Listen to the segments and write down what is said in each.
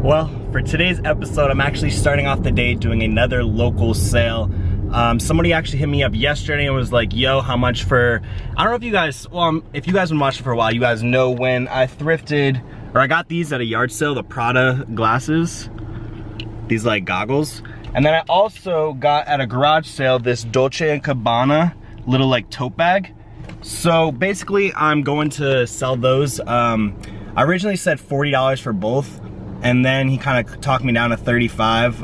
Well, for today's episode, I'm actually starting off the day doing another local sale. Somebody actually hit me up yesterday and was like, yo, how much for, I don't know if you guys, well, if you guys been watching for a while, you guys know when I thrifted, or I got these at a yard sale, the Prada glasses, these like goggles. And then I also got at a garage sale this Dolce & Gabbana little like tote bag. So basically I'm going to sell those. I originally said $40 for both, and then he kind of talked me down to 35.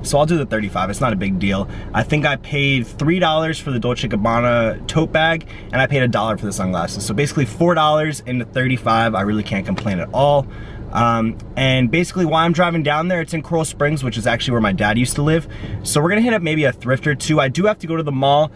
So I'll do the 35, it's not a big deal. I think I paid $3 for the Dolce & Gabbana tote bag, and I paid $1 for the sunglasses. So basically $4 into 35, I really can't complain at all. And basically while I'm driving down there, it's in Coral Springs, which is actually where my dad used to live. So we're gonna hit up maybe a thrift or two. I do have to go to the mall.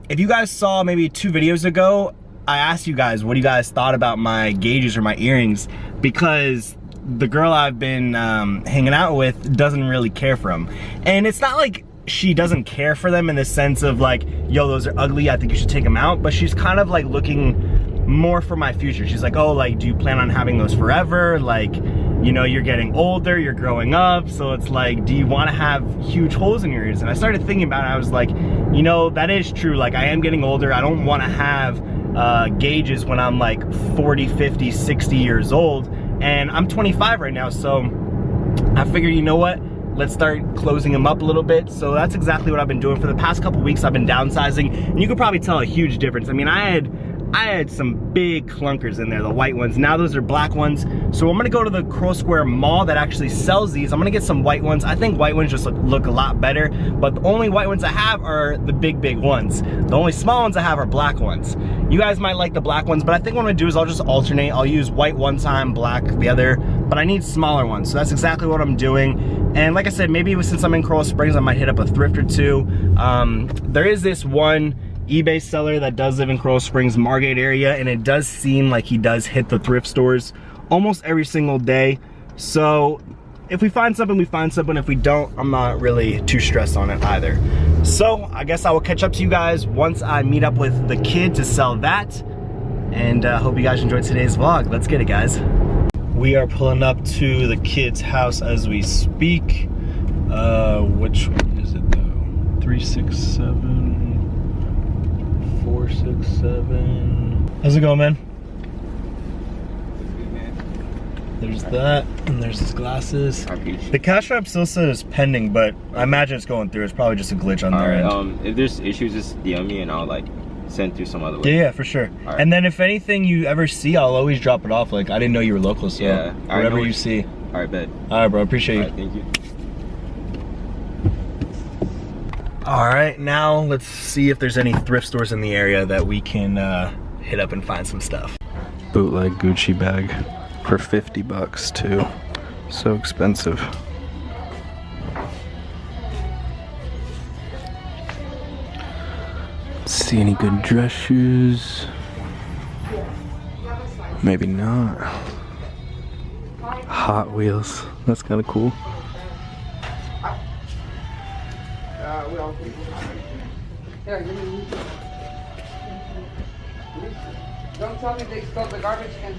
If you guys saw maybe 2 videos ago, I asked you guys what you guys thought about my gauges or my earrings, because the girl I've been hanging out with doesn't really care for them. And it's not like she doesn't care for them in the sense of like, yo, those are ugly, I think you should take them out, but she's kind of like looking more for my future. She's like, oh, like, do you plan on having those forever? Like, you know, you're getting older, you're growing up, so it's like, do you want to have huge holes in your ears? And I started thinking about it, I was like, you know, that is true. Like, I am getting older, I don't want to have gauges when I'm like 40, 50, 60 years old. And I'm 25 right now, so I figured, you know what? Let's start closing them up a little bit. So that's exactly what I've been doing for the past couple weeks. I've been downsizing, and you could probably tell a huge difference. I mean, I had some big clunkers in there, the white ones. Now those are black ones. So I'm gonna go to the Coral Square Mall that actually sells these. I'm gonna get some white ones. I think white ones just look a lot better, but the only white ones I have are the big ones. The only small ones I have are black ones. You guys might like the black ones, but I think what I'm gonna do is I'll just alternate. I'll use white one time, black the other, but I need smaller ones. So that's exactly what I'm doing. And like I said, maybe since I'm in Coral Springs, I might hit up a thrift or two. There is this one eBay seller that does live in Coral Springs, Margate area, and it does seem like he does hit the thrift stores almost every single day. So if we find something, we find something. If we don't, I'm not really too stressed on it either. So I guess I will catch up to you guys once I meet up with the kid to sell that. And hope you guys enjoyed today's vlog. Let's get it, guys. We are pulling up to the kid's house as we speak. Which one is it though? 367. 467. How's it going, man? There's that, and there's his glasses. The cash wrap still says pending, but I imagine it's going through. It's probably just a glitch on their end. If there's issues, just DM me and I'll like send through some other way. Yeah, for sure. Right. And then if anything you ever see, I'll always drop it off. Like, I didn't know you were local, so yeah, whatever you see. All right, bet. All right, bro. Appreciate you. All right, thank you. All right, now let's see if there's any thrift stores in the area that we can hit up and find some stuff. Bootleg Gucci bag for 50 bucks too. So expensive. Let's see any good dress shoes. Maybe not. Hot Wheels, that's kind of cool. Don't tell me they stole the garbage can.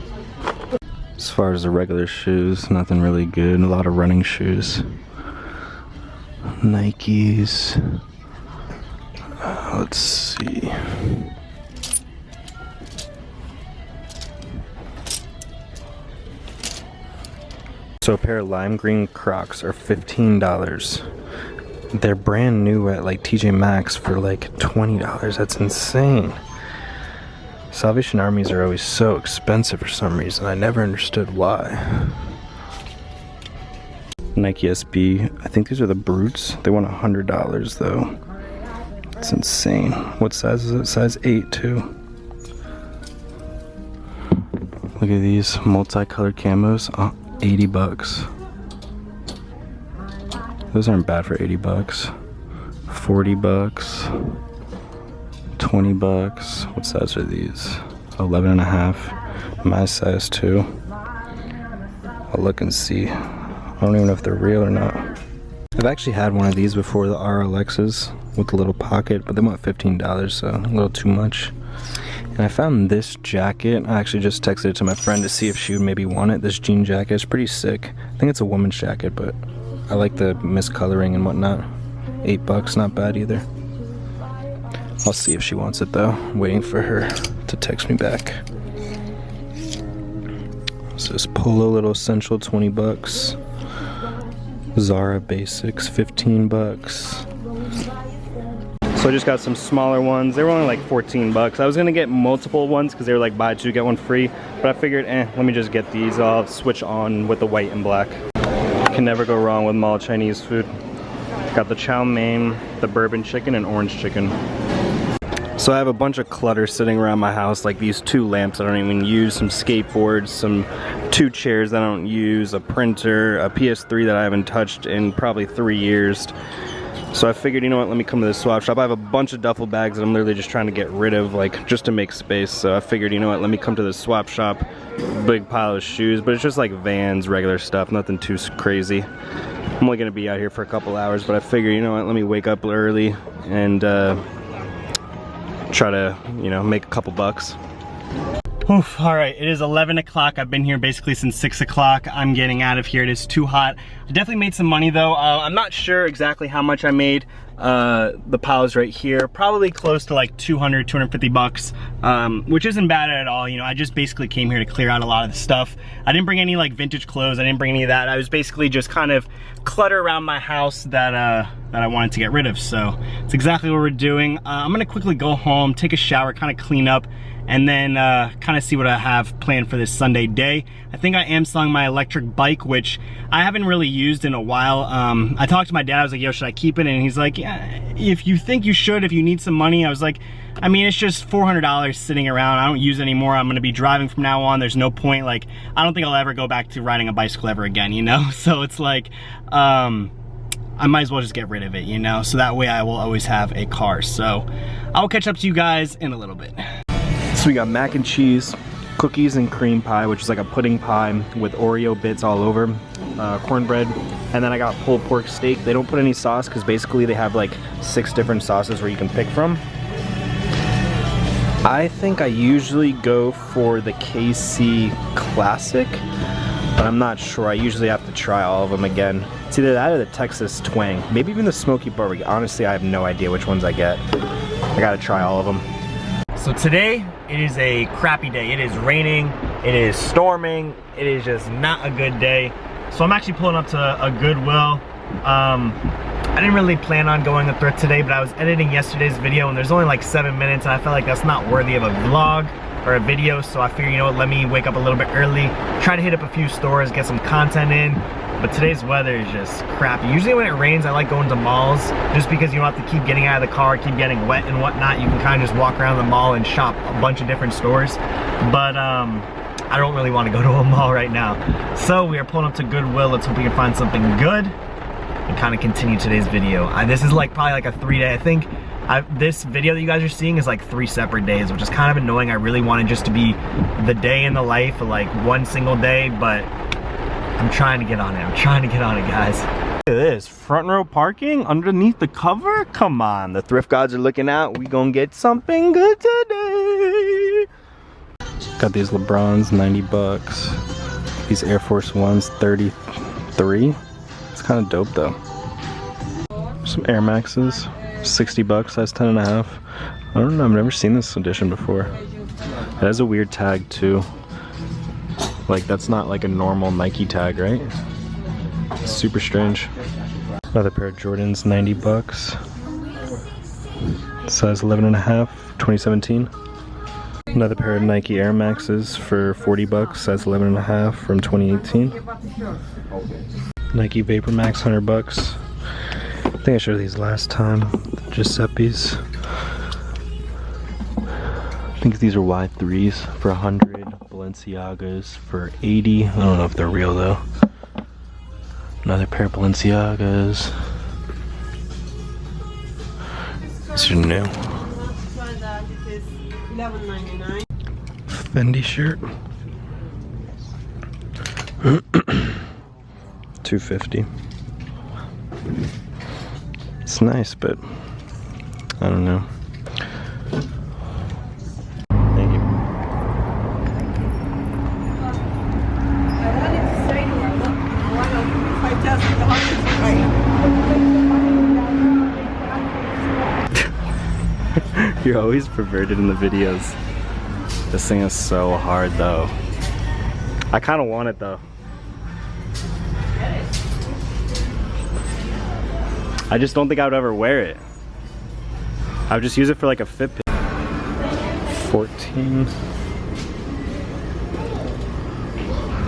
As far as the regular shoes, nothing really good. A lot of running shoes. Nikes. Let's see. So a pair of lime green Crocs are $15. They're brand new at like TJ Maxx for like $20. That's insane. Salvation Armies are always so expensive for some reason. I never understood why. Nike SB. I think these are the Brutes. They want $100 though. It's insane. What size is it? Size 8 too. Look at these multicolored camos. 80 bucks. Those aren't bad for 80 bucks. 40 bucks. 20 bucks. What size are these? 11 and a half. My size too. I'll look and see. I don't even know if they're real or not. I've actually had one of these before, the RLXs with the little pocket, but they want $15, so a little too much. And I found this jacket. I actually just texted it to my friend to see if she would maybe want it. This jean jacket is pretty sick. I think it's a woman's jacket, but I like the miscoloring and whatnot. $8, not bad either. I'll see if she wants it though. I'm waiting for her to text me back. So this Polo Little Essential, $20. Zara Basics, $15. So I just got some smaller ones. They were only like $14. I was gonna get multiple ones because they were like buy two, get one free. But I figured, let me just get these. I'll switch on with the white and black. Can never go wrong with mall Chinese food. Got the chow mein, the bourbon chicken, and orange chicken. So I have a bunch of clutter sitting around my house, like these 2 lamps I don't even use, some skateboards, some 2 chairs that I don't use, a printer, a PS3 that I haven't touched in probably 3 years. So I figured, you know what, let me come to the swap shop. I have a bunch of duffel bags that I'm literally just trying to get rid of, like, just to make space. So I figured, you know what, let me come to the swap shop. Big pile of shoes, but it's just like Vans, regular stuff, nothing too crazy. I'm only gonna be out here for a couple hours, but I figured, you know what, let me wake up early and try to, you know, make a couple bucks. Oof, all right, it is 11 o'clock. I've been here basically since 6 o'clock. I'm getting out of here. It is too hot. I definitely made some money though. I'm not sure exactly how much I made. The piles right here, probably close to like 200, 250 bucks, which isn't bad at all. You know, I just basically came here to clear out a lot of the stuff. I didn't bring any like vintage clothes. I didn't bring any of that. I was basically just kind of clutter around my house that I wanted to get rid of. So it's exactly what we're doing. I'm gonna quickly go home, take a shower, kind of clean up, and then kind of see what I have planned for this Sunday day. I think I am selling my electric bike, which I haven't really used in a while. I talked to my dad, I was like, yo, should I keep it? And he's like, yeah, if you think you should, if you need some money. I was like, I mean, it's just $400 sitting around. I don't use it anymore. I'm gonna be driving from now on. There's no point, like, I don't think I'll ever go back to riding a bicycle ever again, you know? So it's like, I might as well just get rid of it, you know? So that way I will always have a car. So I'll catch up to you guys in a little bit. So we got mac and cheese, cookies and cream pie, which is like a pudding pie with Oreo bits all over, cornbread, and then I got pulled pork steak. They don't put any sauce because basically they have like 6 different sauces where you can pick from. I think I usually go for the KC Classic, but I'm not sure. I usually have to try all of them again. It's either that or the Texas Twang, maybe even the Smoky Barbecue. Honestly, I have no idea which ones I get. I gotta try all of them. So today, it is a crappy day. It is raining, it is storming, it is just not a good day. So I'm actually pulling up to a Goodwill. I didn't really plan on going to Thrift today, but I was editing yesterday's video and there's only like 7 minutes and I felt like that's not worthy of a vlog or a video. So I figured, you know what, let me wake up a little bit early, try to hit up a few stores, get some content in. But today's weather is just crappy. Usually when it rains, I like going to malls just because you don't have to keep getting out of the car, keep getting wet and whatnot. You can kind of just walk around the mall and shop a bunch of different stores. But I don't really want to go to a mall right now. So we are pulling up to Goodwill. Let's hope we can find something good and kind of continue today's video. This is like probably like a 3-day. I think this video that you guys are seeing is like 3 separate days, which is kind of annoying. I really wanted just to be the day in the life of like one single day, but I'm trying to get on it. I'm trying to get on it, guys. Look at this, front row parking underneath the cover. Come on, the thrift gods are looking out. We gonna get something good today. Got these LeBrons, 90 bucks. These Air Force Ones, 33. It's kind of dope though. Some Air Maxes, 60 bucks, size 10.5. I don't know, I've never seen this edition before. It has a weird tag too. Like, that's not like a normal Nike tag, right? It's super strange. Another pair of Jordans, 90 bucks. Size 11.5, 2017. Another pair of Nike Air Maxes for 40 bucks, size 11.5 from 2018. Nike Vapor Max, 100 bucks. I think I showed these last time. Giuseppe's. I think these are Y3s for 100. Balenciagas for 80. I don't know if they're real though. Another pair of Balenciagas. These are new. Fendi shirt. $250. It's nice, but I don't know. Thank You're always perverted in the videos. This thing is so hard though. I kind of want it though. I just don't think I would ever wear it. I would just use it for like a fit pin. 14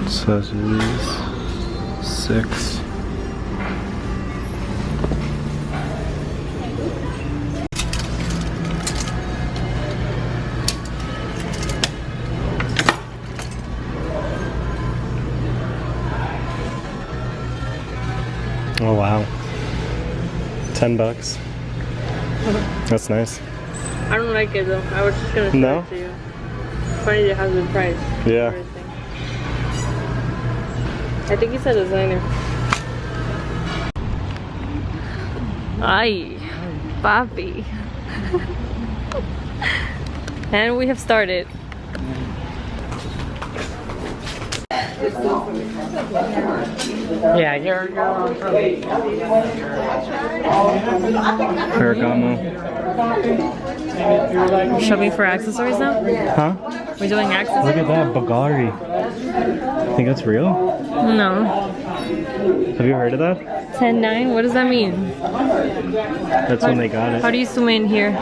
accessories, 6. Oh wow. $10. That's nice. I don't like it though. I was just gonna say it to you. Funny it has a price. Yeah. I think he's a designer. Ay, papi. And we have started. Yeah, you're Ferragamo. Shopping for accessories now? Huh? We're doing accessories? Look at that, Bulgari. Think that's real? No. Have you heard of that? 10.9? What does that mean? That's when they got it. How do you zoom in here?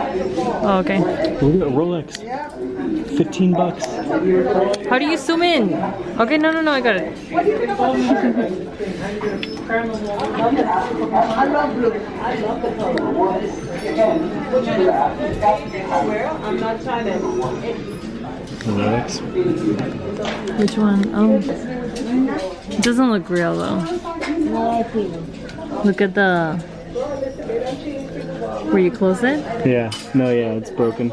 Oh, okay. Look at Rolex. $15. How do you zoom in? Okay, no, I got it. Rolex. Which one? Oh. It doesn't look real though. Look at the... Where you close it? Yeah. No, yeah, it's broken.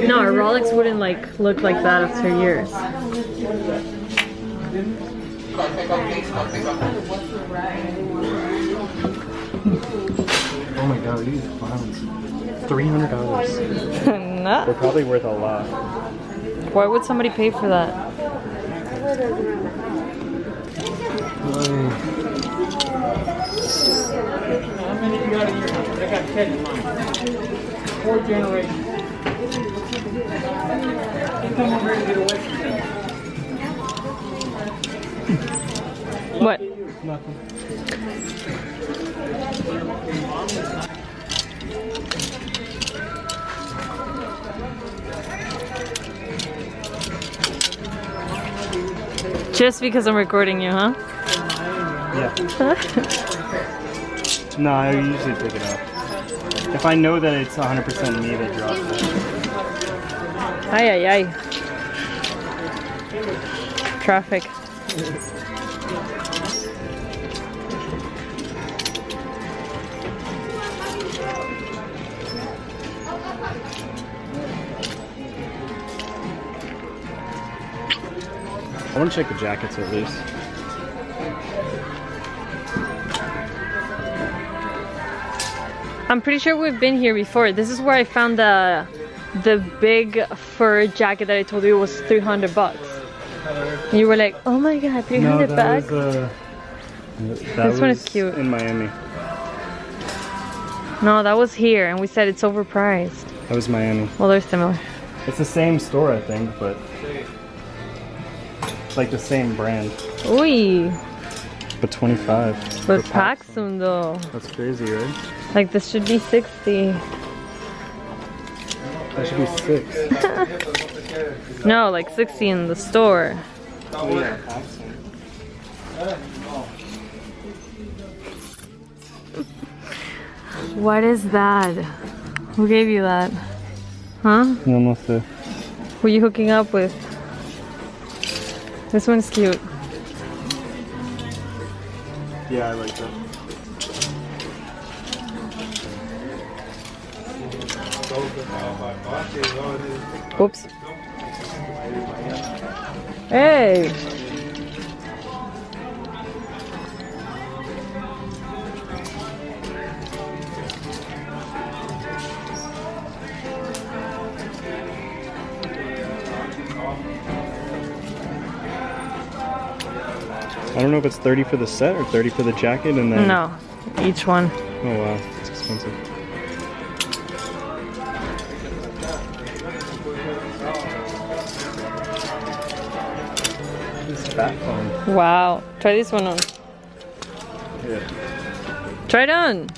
No, a Rolex wouldn't like look like that after years. Oh my god, these clowns. $300. No. They're probably worth a lot. Why would somebody pay for that? How many you got in here? I got 10 in mine. 4 generations. Come over here and get away from them. What? Nothing. Just because I'm recording you, huh? Yeah. No, I usually pick it up. If I know that it's 100% me that drops it. Ay, ay, ay. Traffic. I want to check the jackets at least. I'm pretty sure we've been here before. This is where I found the big fur jacket that I told you was $300. And you were like, oh my god, 300 bucks? This one is cute. In Miami. No, that was here, and we said it's overpriced. That was Miami. Well, they're similar. It's the same store, I think, but it's like the same brand. Uy, But 25. but Paxum though. That's crazy, right? Like this should be 60. That should be 6. No, like 60 in the store. Oh, yeah, Paxton. What is that? Who gave you that? Huh? No sé. Who are you hooking up with? This one's cute. Yeah, I like that. Oops. Hey! I don't know if it's 30 for the set or 30 for the jacket and then... No, each one. Oh wow, it's expensive. fat phone. Wow. Try this one on. Yeah. Try it on.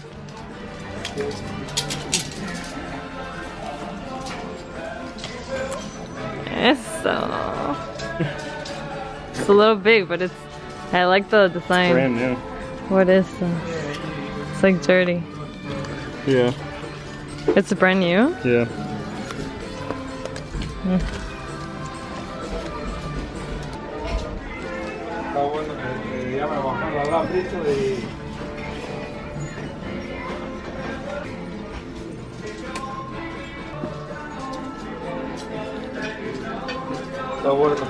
Eso. It's a little big, but it's. I like the design. Brand new. What is this? It's like dirty. Yeah. It's brand new? Yeah. Está bueno.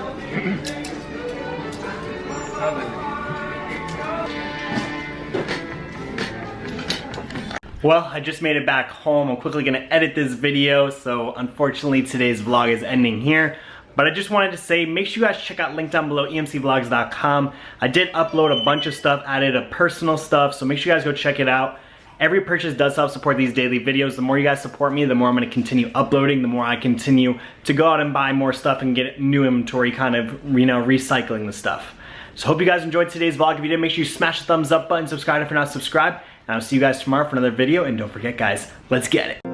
Well, I just made it back home. I'm quickly gonna edit this video, so unfortunately today's vlog is ending here. But I just wanted to say, make sure you guys check out link down below, emcvlogs.com. I did upload a bunch of stuff, added a personal stuff, so make sure you guys go check it out. Every purchase does help support these daily videos. The more you guys support me, the more I'm gonna continue uploading, the more I continue to go out and buy more stuff and get new inventory, kind of, you know, recycling the stuff. So hope you guys enjoyed today's vlog. If you did, make sure you smash the thumbs up button, subscribe if you're not subscribed, and I'll see you guys tomorrow for another video. And don't forget, guys, let's get it.